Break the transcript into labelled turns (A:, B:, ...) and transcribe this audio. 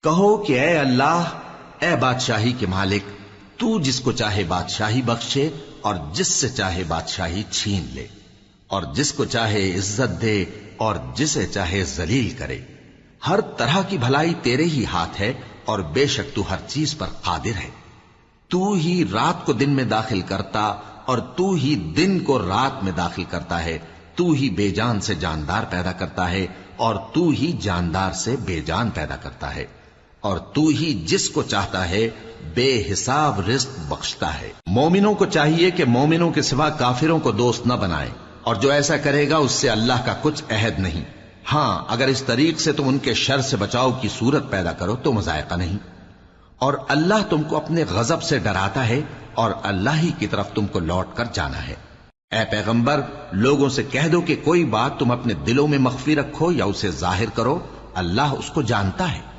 A: कहो कि ए अल्लाह, ए बादशाही के मालिक, तू जिसको चाहे बादशाही बख्शे और जिससे चाहे बादशाही छीन ले, और जिसको चाहे इज्जत दे और जिसे चाहे जलील करे। हर तरह की भलाई तेरे ही हाथ है और बेशक तू हर चीज पर कादिर है। तू ही रात को दिन में दाखिल करता और तू ही दिन को रात में दाखिल करता है। तू ही बेजान से जानदार पैदा करता है और तू ही जानदार से बेजान पैदा करता है, और तू ही जिसको चाहता है बेहिसाब रिज्क बख्शता है। मोमिनों को चाहिए कि मोमिनों के सिवा काफिरों को दोस्त न बनाए, और जो ऐसा करेगा उससे अल्लाह का कुछ अहद नहीं। हां, अगर इस तरीक से तुम उनके शर से बचाव की सूरत पैदा करो तो मजायका नहीं। और अल्लाह तुमको अपने गजब से डराता है और अल्लाह ही की तरफ तुमको लौट कर जाना है। ए पैगंबर, लोगों से कह दो कि कोई बात तुम अपने दिलों में मख्फी रखो या उसे जाहिर करो, अल्लाह उसको जानता है।